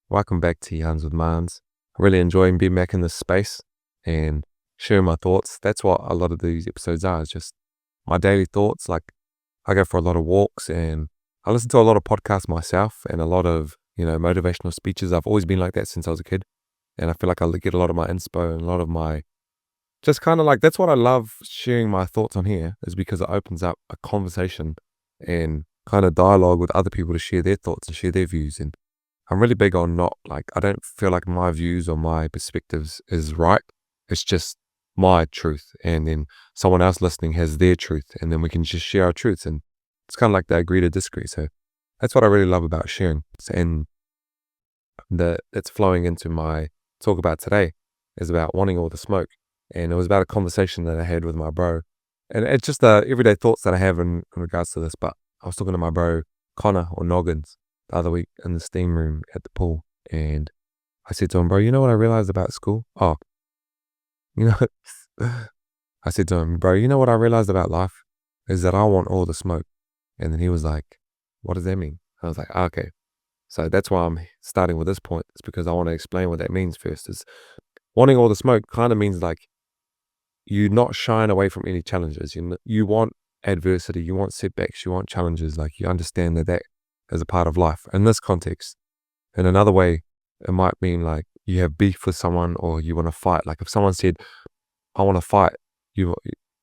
Welcome back to Yarns with Marns. I really enjoying being back in this space and sharing my thoughts. That's what a lot of these episodes are, is just my daily thoughts. Like, I go for a lot of walks and I listen to a lot of podcasts myself and a lot of, motivational speeches. I've always been like that since I was a kid. And I feel like I get a lot of my inspo and a lot of my, just kind of like, that's what I love sharing my thoughts on here, is because it opens up a conversation and kind of dialogue with other people to share their thoughts and share their views. And I'm really big on not like, I don't feel like my views or my perspectives is right. It's just my truth. And then someone else listening has their truth. And then we can just share our truths. And it's kind of like they agree to disagree. So that's what I really love about sharing. And it's flowing into my talk about today is about wanting all the smoke. And it was about a conversation that I had with my bro. And it's just the everyday thoughts that I have in regards to this. But I was talking to my bro, Connor, or Noggins, the other week in the steam room at the pool. And I said to him, bro, you know what I realized about school? You know, I said to him, bro, you know what I realized about life? Is that I want all the smoke. And then he was like, what does that mean? I was like, okay. So that's why I'm starting with this point. It's because I want to explain what that means first. Is wanting all the smoke kind of means like you not shying away from any challenges. You want adversity, you want setbacks, you want challenges. Like you understand that is a part of life. In this context, in another way, it might mean like you have beef with someone or you want to fight. Like if someone said, I want to fight, you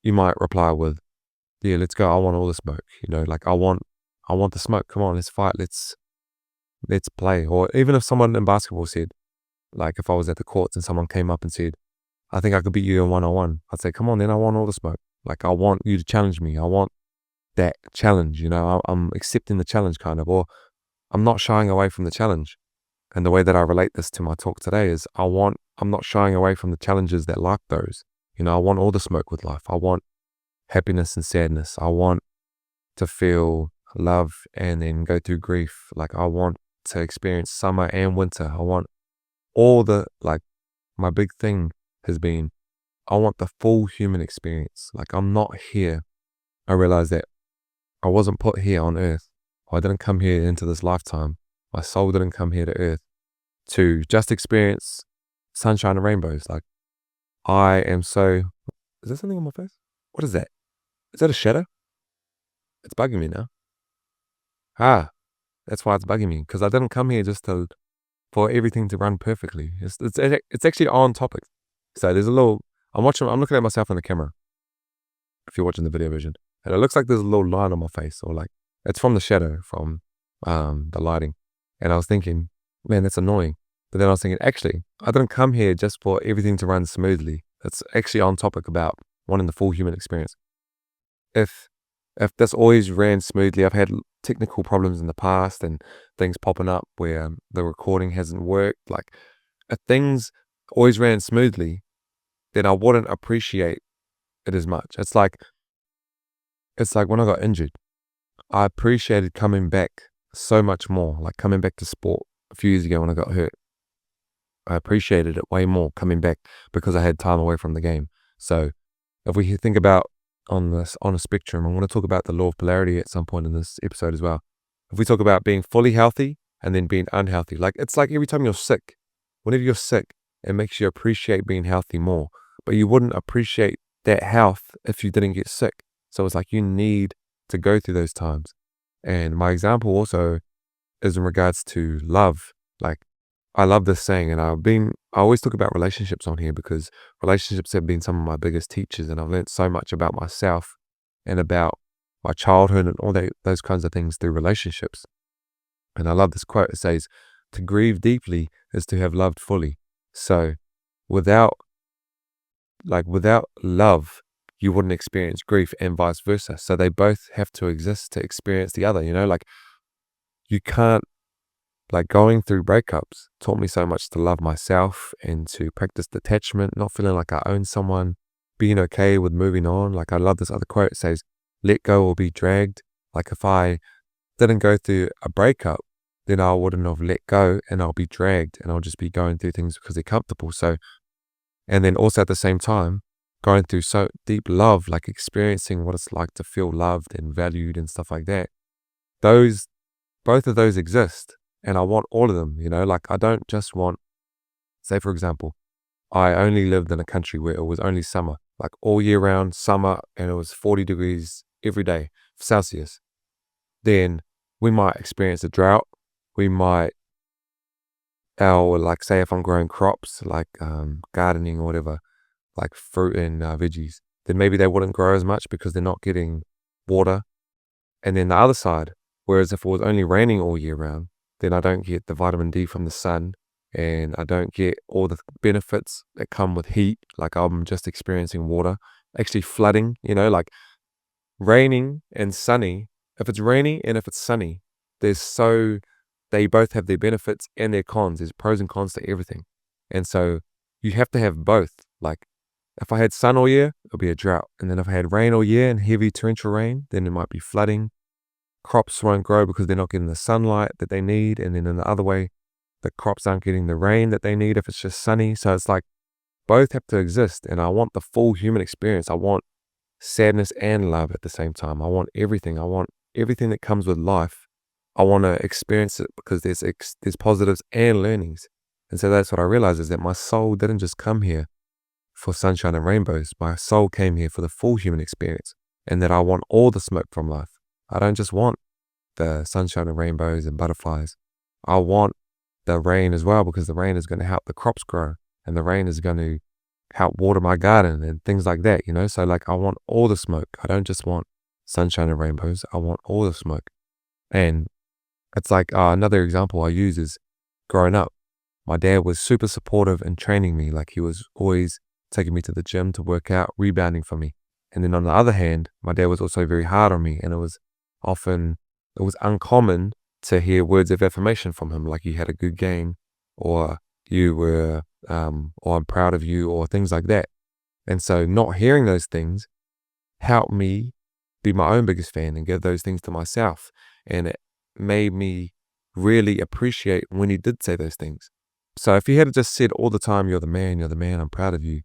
might reply with, yeah, let's go. I want all the smoke. Like I want the smoke. Come on, let's fight. Let's play. Or even if someone in basketball said, like if I was at the courts and someone came up and said, I think I could beat you in one-on-one, I'd say, come on, then I want all the smoke. Like I want you to challenge me. I want that challenge. I'm accepting the challenge kind of, or I'm not shying away from the challenge. And the way that I relate this to my talk today is I'm not shying away from the challenges that like those. I want all the smoke with life. I want happiness and sadness. I want to feel love and then go through grief. Like I want to experience summer and winter. I want all my big thing has been, I want the full human experience. Like I'm not here. I realize that I wasn't put here on earth. I didn't come here into this lifetime. My soul didn't come here to earth to just experience sunshine and rainbows. Like I am so, is there something on my face? What is that? Is that a shadow? It's bugging me now. That's why it's bugging me. Because I didn't come here just for everything to run perfectly. It's actually on topic. So there's I'm looking at myself in the camera, if you're watching the video version. And it looks like there's a little line on my face, or like, it's from the shadow, from the lighting. And I was thinking, man, that's annoying. But then I was thinking, actually, I didn't come here just for everything to run smoothly. It's actually on topic about wanting the full human experience. If this always ran smoothly, I've had technical problems in the past and things popping up where the recording hasn't worked. Like if things always ran smoothly, then I wouldn't appreciate it as much. It's like when I got injured, I appreciated coming back so much more, like coming back to sport a few years ago when I got hurt. I appreciated it way more coming back because I had time away from the game. So if we think about on a spectrum, I want to talk about the law of polarity at some point in this episode as well. If we talk about being fully healthy and then being unhealthy, like it's like every time you're sick, whenever you're sick, it makes you appreciate being healthy more, but you wouldn't appreciate that health if you didn't get sick. So it's like you need to go through those times. And my example also is in regards to love. Like I love this saying, and I always talk about relationships on here because relationships have been some of my biggest teachers, and I've learned so much about myself and about my childhood and all those kinds of things through relationships. And I love this quote. It says, to grieve deeply is to have loved fully. So without love, you wouldn't experience grief, and vice versa. So they both have to exist to experience the other, like you can't, like going through breakups taught me so much to love myself and to practice detachment, not feeling like I own someone, being okay with moving on. Like I love this other quote. It says, let go or be dragged. Like if I didn't go through a breakup, then I wouldn't have let go and I'll be dragged and I'll just be going through things because they're comfortable. So, and then also at the same time, going through so deep love, like experiencing what it's like to feel loved and valued and stuff like that. Both of those exist. and I want all of them, like I don't just want, say for example, I only lived in a country where it was only summer, like all year round summer, and it was 40 degrees every day Celsius. Then we might experience a drought. We might, or like say if I'm growing crops, like gardening or whatever, like fruit and veggies, then maybe they wouldn't grow as much because they're not getting water. And then the other side, whereas if it was only raining all year round, then I don't get the vitamin D from the sun, and I don't get all the benefits that come with heat. Like I'm just experiencing water, actually flooding, like raining and sunny. If it's rainy and if it's sunny, they both have their benefits and their cons. There's pros and cons to everything. And so you have to have both. Like if I had sun all year, it'll be a drought. And then if I had rain all year and heavy torrential rain, then it might be flooding. Crops won't grow because they're not getting the sunlight that they need. And then in the other way, the crops aren't getting the rain that they need if it's just sunny. So it's like both have to exist. And I want the full human experience. I want sadness and love at the same time. I want everything. I want everything that comes with life. I want to experience it because there's positives and learnings. And so that's what I realized, is that my soul didn't just come here for sunshine and rainbows. My soul came here for the full human experience, and that I want all the smoke from life. I don't just want the sunshine and rainbows and butterflies. I want the rain as well, because the rain is going to help the crops grow, and the rain is going to help water my garden and things like that, So like I want all the smoke. I don't just want sunshine and rainbows. I want all the smoke. And it's like another example I use is growing up. My dad was super supportive in training me. Like he was always taking me to the gym to work out, rebounding for me. And then on the other hand, my dad was also very hard on me, and it was uncommon to hear words of affirmation from him, like you had a good game, or you were, or I'm proud of you, or things like that. And so not hearing those things helped me be my own biggest fan and give those things to myself. And it made me really appreciate when he did say those things. So if he had just said all the time, you're the man, I'm proud of you,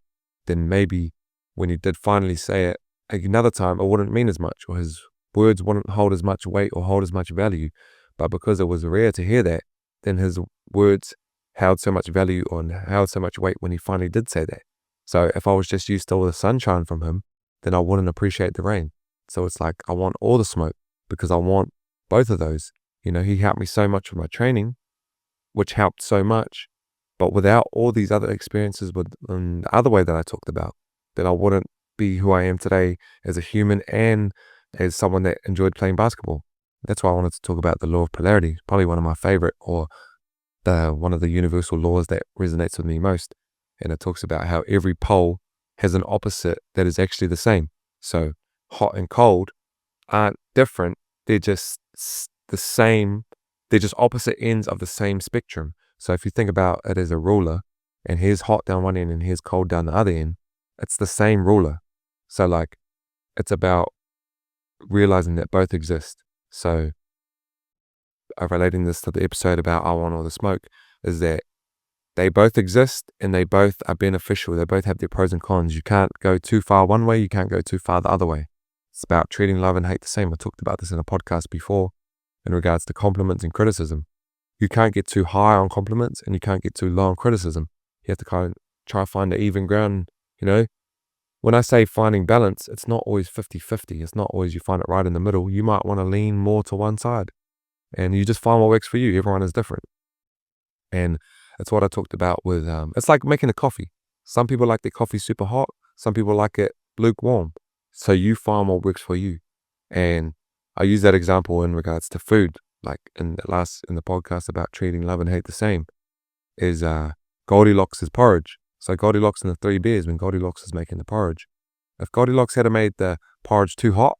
then maybe when he did finally say it another time, it wouldn't mean as much, or his words wouldn't hold as much weight or hold as much value. But because it was rare to hear that, then his words held so much value and held so much weight when he finally did say that. So if I was just used to all the sunshine from him, then I wouldn't appreciate the rain. So it's like I want all the smoke because I want both of those. He helped me so much with my training, which helped so much. But without all these other experiences in the other way that I talked about, then I wouldn't be who I am today as a human and as someone that enjoyed playing basketball. That's why I wanted to talk about the law of polarity, probably one of my favorite, or one of the universal laws that resonates with me most. And it talks about how every pole has an opposite that is actually the same. So hot and cold aren't different. They're just the same. They're just opposite ends of the same spectrum. So if you think about it as a ruler, and here's hot down one end and here's cold down the other end, it's the same ruler. So like, it's about realizing that both exist. So relating this to the episode about I want all the smoke, is that they both exist and they both are beneficial. They both have their pros and cons. You can't go too far one way. You can't go too far the other way. It's about treating love and hate the same. I talked about this in a podcast before in regards to compliments and criticism. You can't get too high on compliments and you can't get too low on criticism. You have to kind of try to find the even ground, When I say finding balance, it's not always 50-50. It's not always you find it right in the middle. You might want to lean more to one side and you just find what works for you. Everyone is different. And that's what I talked about with, it's like making a coffee. Some people like their coffee super hot. Some people like it lukewarm. So you find what works for you. And I use that example in regards to food, like in the podcast about treating love and hate the same, is Goldilocks is porridge. So Goldilocks and the Three Bears, when Goldilocks is making the porridge, if Goldilocks had made the porridge too hot,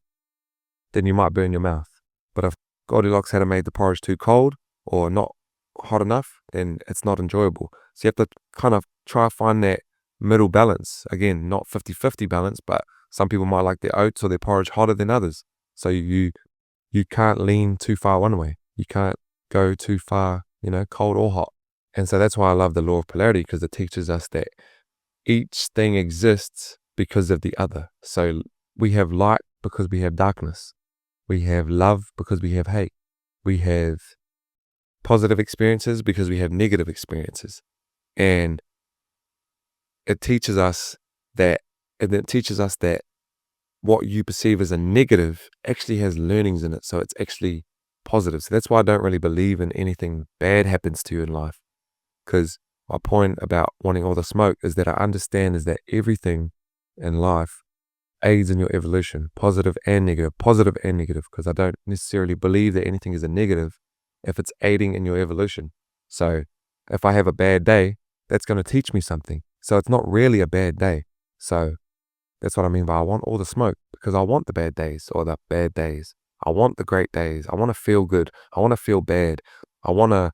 then you might burn your mouth. But if Goldilocks had made the porridge too cold or not hot enough, then it's not enjoyable. So you have to kind of try to find that middle balance. Again, not 50-50 balance, but some people might like their oats or their porridge hotter than others. So you can't lean too far one way. You can't go too far, cold or hot. And so that's why I love the law of polarity, because it teaches us that each thing exists because of the other. So we have light because we have darkness. We have love because we have hate. We have positive experiences because we have negative experiences. And it teaches us that, what you perceive as a negative actually has learnings in it. So it's actually positive. So that's why I don't really believe in anything bad happens to you in life. Because my point about wanting all the smoke is that I understand is that everything in life aids in your evolution, positive and negative, because I don't necessarily believe that anything is a negative if it's aiding in your evolution. So if I have a bad day, that's going to teach me something. So it's not really a bad day. So that's what I mean by I want all the smoke, because I want the bad days or the bad days. I want the great days. I want to feel good. I want to feel bad. I want to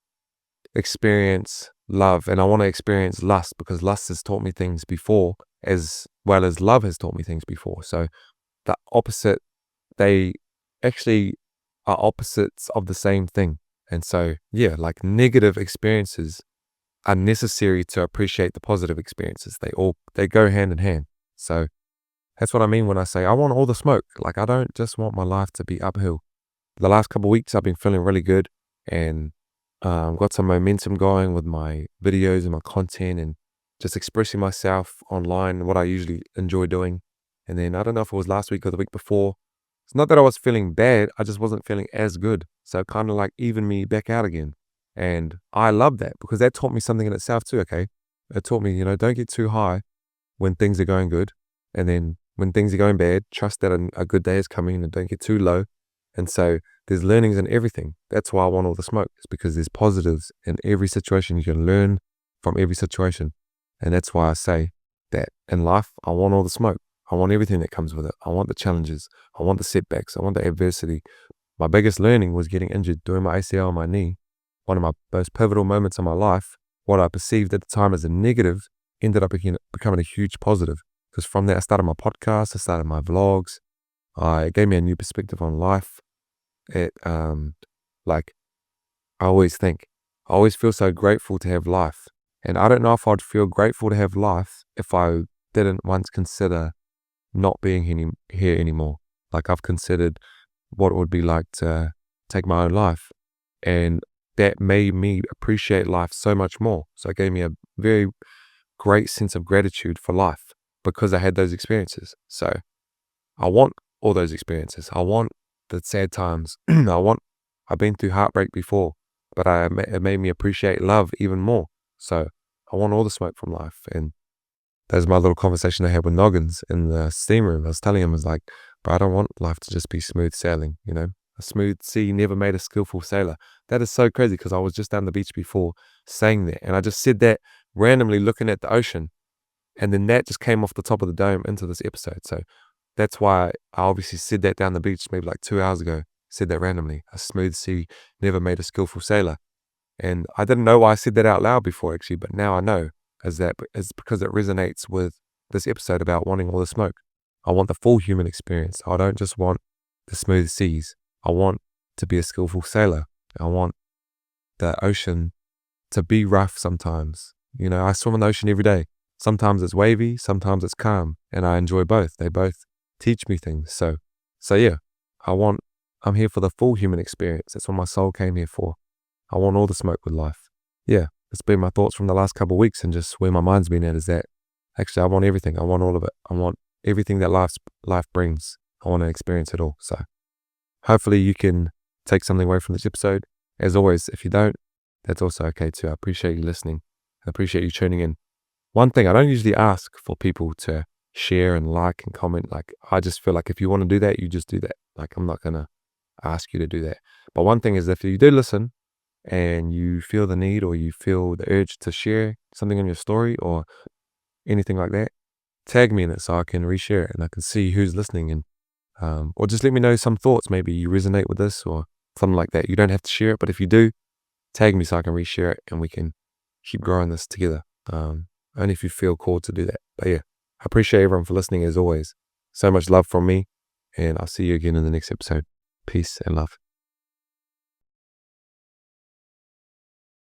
experience love, and I want to experience lust, because lust has taught me things before as well as love has taught me things before. So the opposite, they actually are opposites of the same thing. And so, yeah, like negative experiences are necessary to appreciate the positive experiences. They go hand in hand. So that's what I mean when I say I want all the smoke. Like, I don't just want my life to be uphill. The last couple of weeks I've been feeling really good, and got some momentum going with my videos and my content and just expressing myself online, what I usually enjoy doing. And then I don't know if it was last week or the week before. It's not that I was feeling bad, I just wasn't feeling as good. So it kind of like evened me back out again. And I love that, because that taught me something in itself too, okay? It taught me, don't get too high when things are going good. And then when things are going bad, trust that a good day is coming, and don't get too low. And so there's learnings in everything. That's why I want all the smoke. It's because there's positives in every situation. You can learn from every situation. And that's why I say that in life, I want all the smoke. I want everything that comes with it. I want the challenges. I want the setbacks. I want the adversity. My biggest learning was getting injured, doing my ACL on my knee. One of my most pivotal moments in my life, what I perceived at the time as a negative ended up becoming a huge positive. Because from there, I started my podcast, I started my vlogs. It gave me a new perspective on life. Like, I always feel so grateful to have life. And I don't know if I'd feel grateful to have life if I didn't once consider not being here anymore. Like, I've considered what it would be like to take my own life. And that made me appreciate life so much more. So it gave me a very great sense of gratitude for life because I had those experiences. So I want all those experiences. I want the sad times. I've been through heartbreak before, but it made me appreciate love even more. So I want all the smoke from life. And that's my little conversation I had with Noggins in the steam room. I was telling him, I was like, but I don't want life to just be smooth sailing, A smooth sea never made a skillful sailor. That is so crazy, because I was just down the beach before saying that. And I just said that randomly looking at the ocean. And then that just came off the top of the dome into this episode. So that's why I obviously said that down the beach maybe like 2 hours ago. Said that randomly. A smooth sea never made a skillful sailor. And I didn't know why I said that out loud before, actually, but now I know. It's because it resonates with this episode about wanting all the smoke. I want the full human experience. I don't just want the smooth seas. I want to be a skillful sailor. I want the ocean to be rough sometimes. I swim in the ocean every day. Sometimes it's wavy, sometimes it's calm, and I enjoy both. They both teach me things. So yeah, I'm here for the full human experience. That's what my soul came here for. I want all the smoke with life. Yeah, it's been my thoughts from the last couple of weeks, and just where my mind's been at is that actually I want everything. I want all of it. I want everything that life brings. I want to experience it all. So hopefully you can take something away from this episode. As always, if you don't, that's also okay too. I appreciate you listening. I appreciate you tuning in. One thing, I don't usually ask for people to share and like and comment. Like, I just feel like if you want to do that, you just do that. Like, I'm not going to ask you to do that. But one thing is, if you do listen and you feel the need or you feel the urge to share something on your story or anything like that, tag me in it so I can reshare it and I can see who's listening. And or just let me know some thoughts. Maybe you resonate with this or something like that. You don't have to share it, but if you do, tag me so I can reshare it and we can keep growing this together. Only if you feel called to do that. But yeah, I appreciate everyone for listening as always. So much love from me, and I'll see you again in the next episode. Peace and love.